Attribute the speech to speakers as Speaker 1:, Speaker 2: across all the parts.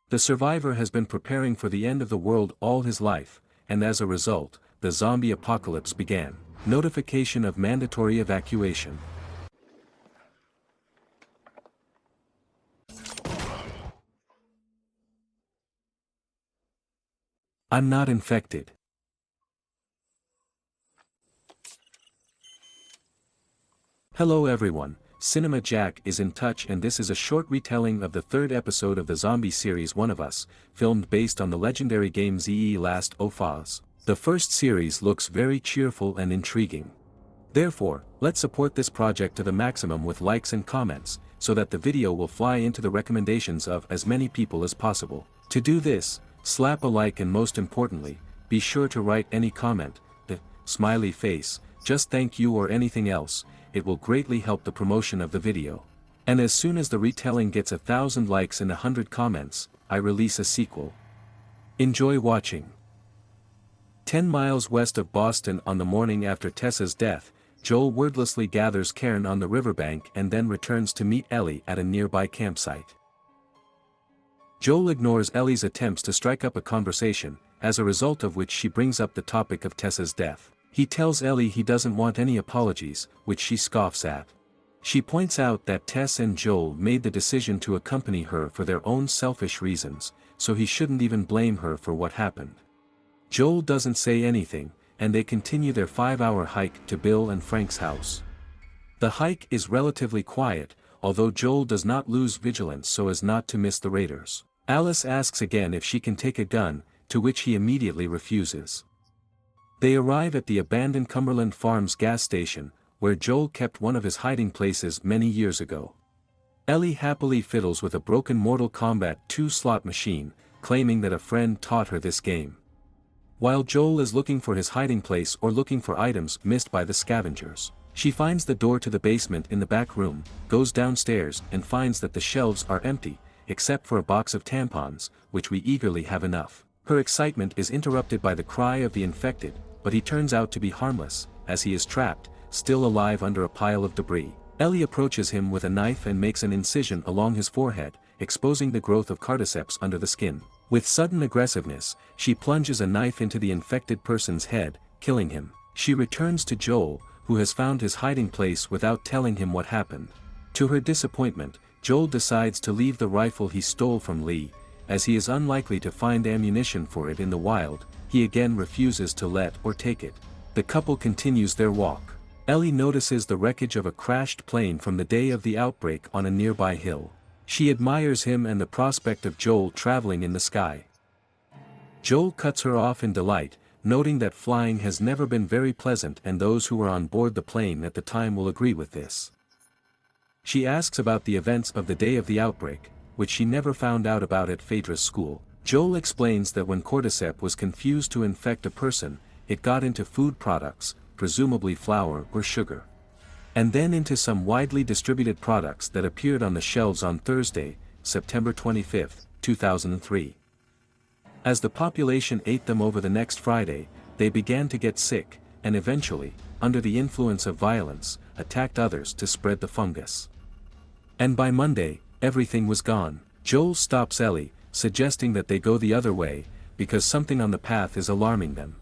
Speaker 1: The survivor has been preparing for the end of the world all his life, and as a result, the zombie apocalypse began. Notification of mandatory evacuation. I'm not infected. Hello everyone, Cinema Jack is in touch, and this is a short retelling of the third episode of the zombie series One of Us, filmed based on the legendary game ZE Last of Us. The first series looks very cheerful and intriguing. Therefore, let's support this project to the maximum with likes and comments, so that the video will fly into the recommendations of as many people as possible. To do this, slap a like, and most importantly, be sure to write any comment, smiley face, just thank you or anything else. It will greatly help the promotion of the video. And as soon as the retelling gets 1,000 likes and 100 comments, I release a sequel. Enjoy watching. 10 miles west of Boston, on the morning after Tessa's death, Joel wordlessly gathers Karen on the riverbank and then returns to meet Ellie at a nearby campsite. Joel ignores Ellie's attempts to strike up a conversation, as a result of which she brings up the topic of Tessa's death. He tells Ellie he doesn't want any apologies, which she scoffs at. She points out that Tess and Joel made the decision to accompany her for their own selfish reasons, so he shouldn't even blame her for what happened. Joel doesn't say anything, and they continue their 5-hour hike to Bill and Frank's house. The hike is relatively quiet, although Joel does not lose vigilance so as not to miss the raiders. Alice asks again if she can take a gun, to which he immediately refuses. They arrive at the abandoned Cumberland Farms gas station, where Joel kept one of his hiding places many years ago. Ellie happily fiddles with a broken Mortal Kombat 2 slot machine, claiming that a friend taught her this game. While Joel is looking for his hiding place or looking for items missed by the scavengers, she finds the door to the basement in the back room, goes downstairs and finds that the shelves are empty, except for a box of tampons, which we eagerly have enough. Her excitement is interrupted by the cry of the infected, but he turns out to be harmless, as he is trapped, still alive under a pile of debris. Ellie approaches him with a knife and makes an incision along his forehead, exposing the growth of cordyceps under the skin. With sudden aggressiveness, she plunges a knife into the infected person's head, killing him. She returns to Joel, who has found his hiding place without telling him what happened. To her disappointment, Joel decides to leave the rifle he stole from Lee, as he is unlikely to find ammunition for it in the wild. He again refuses to let or take it. The couple continues their walk. Ellie notices the wreckage of a crashed plane from the day of the outbreak on a nearby hill. She admires him and the prospect of Joel traveling in the sky. Joel cuts her off in delight, noting that flying has never been very pleasant, and those who were on board the plane at the time will agree with this. She asks about the events of the day of the outbreak, which she never found out about at Phaedra's school. Joel explains that when cordyceps was confused to infect a person, it got into food products, presumably flour or sugar. And then into some widely distributed products that appeared on the shelves on Thursday, September 25, 2003. As the population ate them over the next Friday, they began to get sick, and eventually, under the influence of violence, attacked others to spread the fungus. And by Monday, everything was gone. Joel stops Ellie, suggesting that they go the other way, because something on the path is alarming them.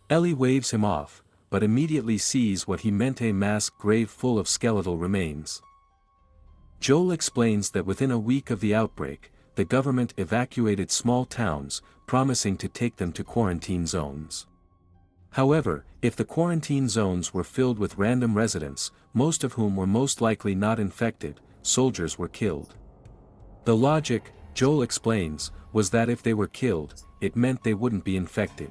Speaker 1: Ellie waves him off, but immediately sees what he meant: a mass grave full of skeletal remains. Joel explains that within a week of the outbreak, the government evacuated small towns, promising to take them to quarantine zones. However, if the quarantine zones were filled with random residents, most of whom were most likely not infected, soldiers were killed. The logic, Joel explains, was that if they were killed, it meant they wouldn't be infected.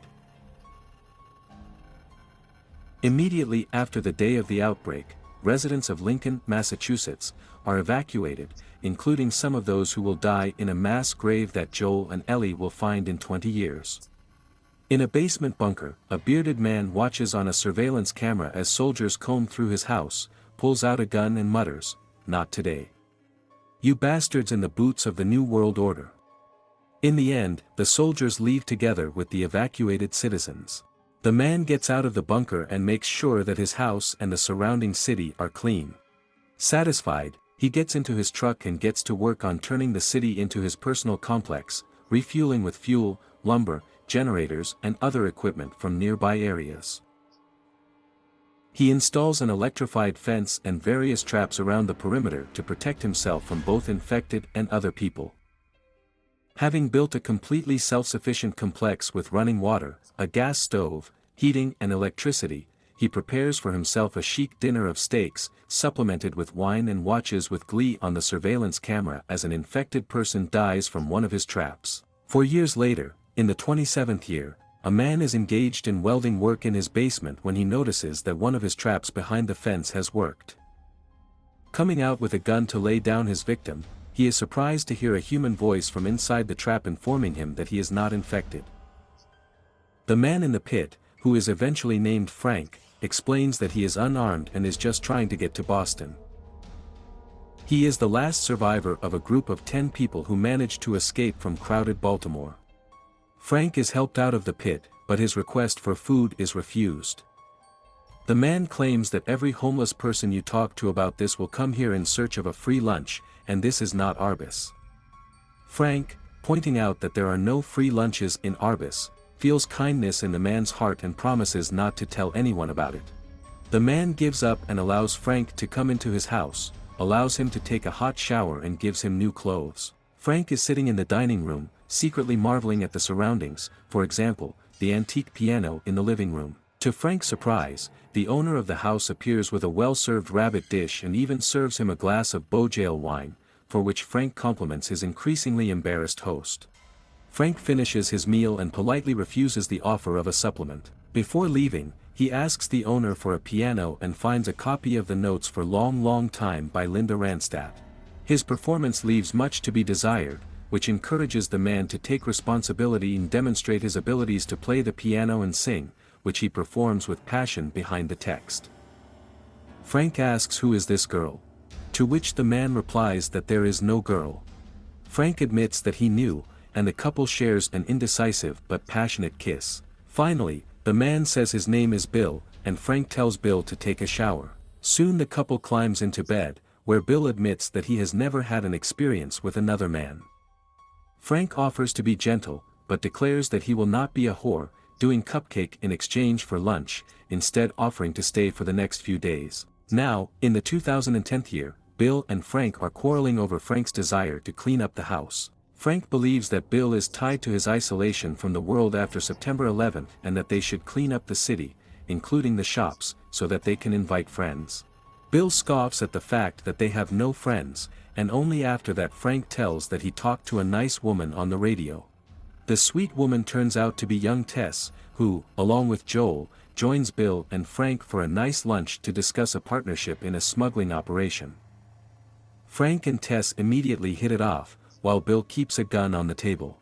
Speaker 1: Immediately after the day of the outbreak, residents of Lincoln, Massachusetts, are evacuated, including some of those who will die in a mass grave that Joel and Ellie will find in 20 years. In a basement bunker, a bearded man watches on a surveillance camera as soldiers comb through his house, pulls out a gun and mutters, "Not today. You bastards in the boots of the New World Order." In the end, the soldiers leave together with the evacuated citizens. The man gets out of the bunker and makes sure that his house and the surrounding city are clean. Satisfied, He gets into his truck and gets to work on turning the city into his personal complex, refueling with fuel, lumber, generators and other equipment from nearby areas. He installs an electrified fence and various traps around the perimeter to protect himself from both infected and other people. Having built a completely self-sufficient complex with running water, a gas stove, heating and electricity, he prepares for himself a chic dinner of steaks, supplemented with wine, and watches with glee on the surveillance camera as an infected person dies from one of his traps. 4 years later, in the 27th year, a man is engaged in welding work in his basement when he notices that one of his traps behind the fence has worked. Coming out with a gun to lay down his victim, he is surprised to hear a human voice from inside the trap informing him that he is not infected. The man in the pit, who is eventually named Frank, explains that he is unarmed and is just trying to get to Boston. He is the last survivor of a group of 10 people who managed to escape from crowded Baltimore. Frank is helped out of the pit, but his request for food is refused. The man claims that every homeless person you talk to about this will come here in search of a free lunch, and this is not Arbus. Frank, pointing out that there are no free lunches in Arbus, feels kindness in the man's heart and promises not to tell anyone about it. The man gives up and allows Frank to come into his house, allows him to take a hot shower and gives him new clothes. Frank is sitting in the dining room, secretly marveling at the surroundings, for example, the antique piano in the living room. To Frank's surprise, the owner of the house appears with a well-served rabbit dish and even serves him a glass of Beaujolais wine, for which Frank compliments his increasingly embarrassed host. Frank finishes his meal and politely refuses the offer of a supplement. Before leaving, he asks the owner for a piano and finds a copy of the Notes for Long Long Time by Linda Ronstadt. His performance leaves much to be desired, which encourages the man to take responsibility and demonstrate his abilities to play the piano and sing, which he performs with passion behind the text. Frank asks who is this girl? To which the man replies that there is no girl. Frank admits that he knew, and the couple shares an indecisive but passionate kiss. Finally, the man says his name is Bill, and Frank tells Bill to take a shower. Soon the couple climbs into bed, where Bill admits that he has never had an experience with another man. Frank offers to be gentle, but declares that he will not be a whore, doing cupcake in exchange for lunch, instead offering to stay for the next few days. Now, in the 2010 year, Bill and Frank are quarreling over Frank's desire to clean up the house. Frank believes that Bill is tied to his isolation from the world after September 11th and that they should clean up the city, including the shops, so that they can invite friends. Bill scoffs at the fact that they have no friends, and only after that Frank tells that he talked to a nice woman on the radio. The sweet woman turns out to be young Tess, who, along with Joel, joins Bill and Frank for a nice lunch to discuss a partnership in a smuggling operation. Frank and Tess immediately hit it off, while Bill keeps a gun on the table.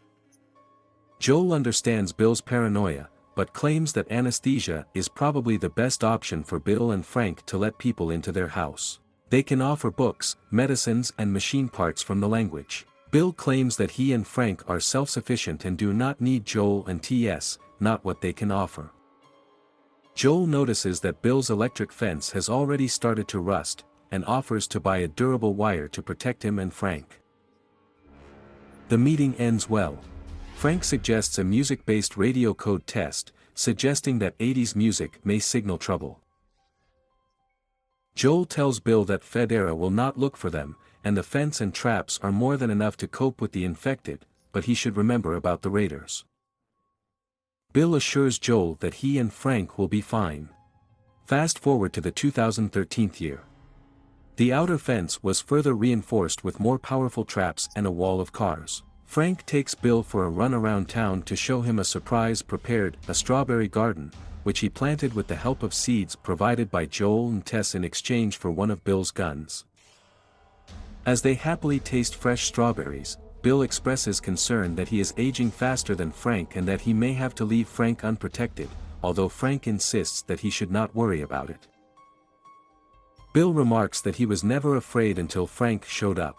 Speaker 1: Joel understands Bill's paranoia, but claims that anesthesia is probably the best option for Bill and Frank to let people into their house. They can offer books, medicines and machine parts from the language. Bill claims that he and Frank are self-sufficient and do not need Joel and Tess, not what they can offer. Joel notices that Bill's electric fence has already started to rust, and offers to buy a durable wire to protect him and Frank. The meeting ends well. Frank suggests a music-based radio code test, suggesting that 80s music may signal trouble. Joel tells Bill that Federa will not look for them, and the fence and traps are more than enough to cope with the infected, but he should remember about the raiders. Bill assures Joel that he and Frank will be fine. Fast forward to the 2013 year. The outer fence was further reinforced with more powerful traps and a wall of cars. Frank takes Bill for a run around town to show him a surprise prepared, a strawberry garden, which he planted with the help of seeds provided by Joel and Tess in exchange for one of Bill's guns. As they happily taste fresh strawberries, Bill expresses concern that he is aging faster than Frank and that he may have to leave Frank unprotected, although Frank insists that he should not worry about it. Bill remarks that he was never afraid until Frank showed up.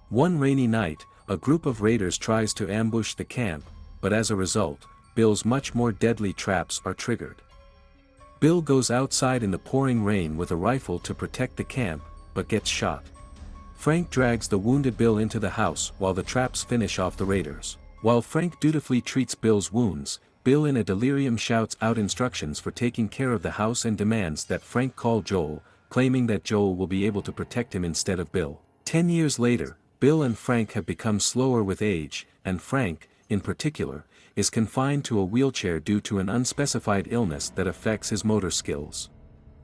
Speaker 1: One rainy night, a group of raiders tries to ambush the camp, but as a result, Bill's much more deadly traps are triggered. Bill goes outside in the pouring rain with a rifle to protect the camp, but gets shot. Frank drags the wounded Bill into the house while the traps finish off the raiders. While Frank dutifully treats Bill's wounds, Bill in a delirium shouts out instructions for taking care of the house and demands that Frank call Joel, claiming that Joel will be able to protect him instead of Bill. 10 years later, Bill and Frank have become slower with age, and Frank, in particular, is confined to a wheelchair due to an unspecified illness that affects his motor skills.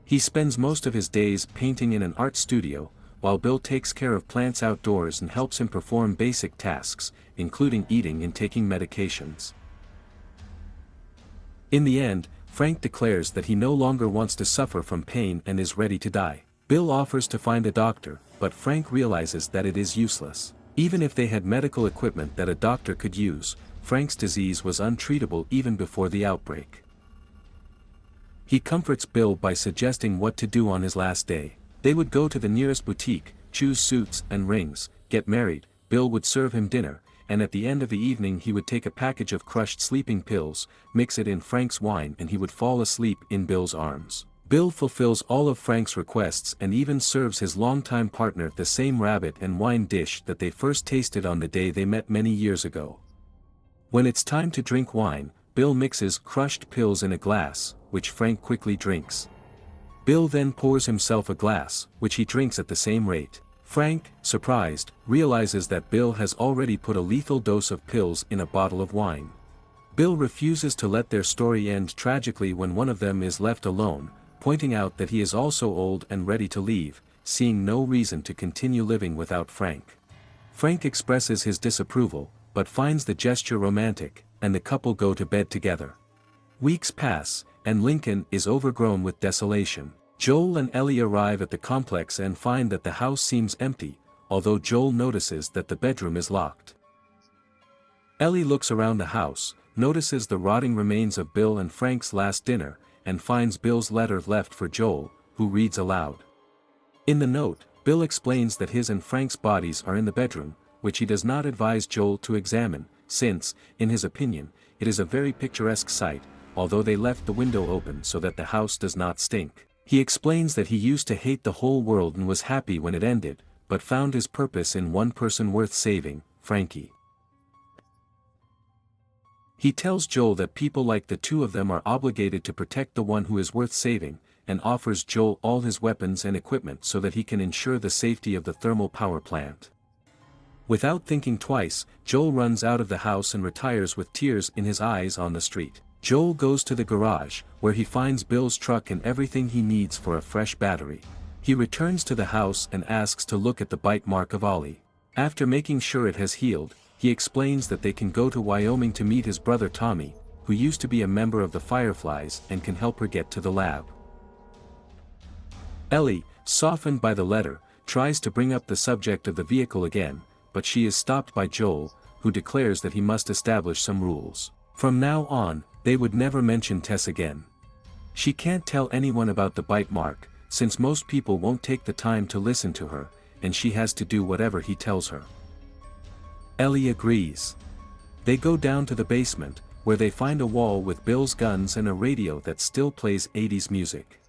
Speaker 1: He spends most of his days painting in an art studio, while Bill takes care of plants outdoors and helps him perform basic tasks, including eating and taking medications. In the end, Frank declares that he no longer wants to suffer from pain and is ready to die. Bill offers to find a doctor, but Frank realizes that it is useless. Even if they had medical equipment that a doctor could use, Frank's disease was untreatable even before the outbreak. He comforts Bill by suggesting what to do on his last day. They would go to the nearest boutique, choose suits and rings, get married, Bill would serve him dinner, and at the end of the evening he would take a package of crushed sleeping pills, mix it in Frank's wine and he would fall asleep in Bill's arms. Bill fulfills all of Frank's requests and even serves his longtime partner the same rabbit and wine dish that they first tasted on the day they met many years ago. When it's time to drink wine, Bill mixes crushed pills in a glass, which Frank quickly drinks. Bill then pours himself a glass, which he drinks at the same rate. Frank, surprised, realizes that Bill has already put a lethal dose of pills in a bottle of wine. Bill refuses to let their story end tragically when one of them is left alone, pointing out that he is also old and ready to leave, seeing no reason to continue living without Frank. Frank expresses his disapproval, but finds the gesture romantic, and the couple go to bed together. Weeks pass, and Lincoln is overgrown with desolation. Joel and Ellie arrive at the complex and find that the house seems empty, although Joel notices that the bedroom is locked. Ellie looks around the house, notices the rotting remains of Bill and Frank's last dinner, and finds Bill's letter left for Joel, who reads aloud. In the note, Bill explains that his and Frank's bodies are in the bedroom, which he does not advise Joel to examine, since, in his opinion, it is a very picturesque sight, although they left the window open so that the house does not stink. He explains that he used to hate the whole world and was happy when it ended, but found his purpose in one person worth saving, Frankie. He tells Joel that people like the two of them are obligated to protect the one who is worth saving, and offers Joel all his weapons and equipment so that he can ensure the safety of the thermal power plant. Without thinking twice, Joel runs out of the house and retires with tears in his eyes on the street. Joel goes to the garage, where he finds Bill's truck and everything he needs for a fresh battery. He returns to the house and asks to look at the bite mark of Ollie. After making sure it has healed, he explains that they can go to Wyoming to meet his brother Tommy, who used to be a member of the Fireflies and can help her get to the lab. Ellie, softened by the letter, tries to bring up the subject of the vehicle again, but she is stopped by Joel, who declares that he must establish some rules. From now on, they would never mention Tess again. She can't tell anyone about the bite mark, since most people won't take the time to listen to her, and she has to do whatever he tells her. Ellie agrees. They go down to the basement, where they find a wall with Bill's guns and a radio that still plays 80s music.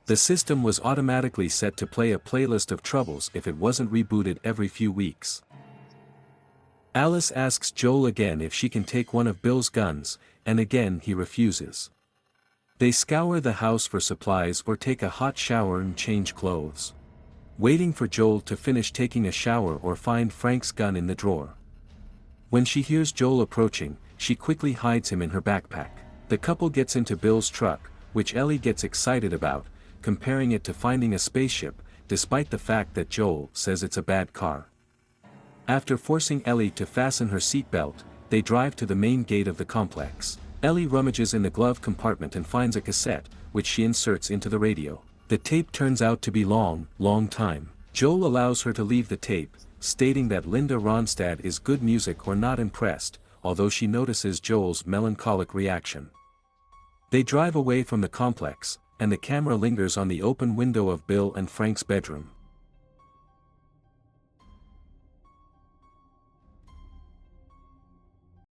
Speaker 1: The system was automatically set to play a playlist of troubles if it wasn't rebooted every few weeks. Alice asks Joel again if she can take one of Bill's guns, and again he refuses. They scour the house for supplies or take a hot shower and change clothes, waiting for Joel to finish taking a shower or find Frank's gun in the drawer. When she hears Joel approaching, she quickly hides him in her backpack. The couple gets into Bill's truck, which Ellie gets excited about, comparing it to finding a spaceship, despite the fact that Joel says it's a bad car. After forcing Ellie to fasten her seatbelt, they drive to the main gate of the complex. Ellie rummages in the glove compartment and finds a cassette, which she inserts into the radio. The tape turns out to be Long, Long Time. Joel allows her to leave the tape, stating that Linda Ronstadt is good music or not impressed, although she notices Joel's melancholic reaction. They drive away from the complex, and the camera lingers on the open window of Bill and Frank's bedroom.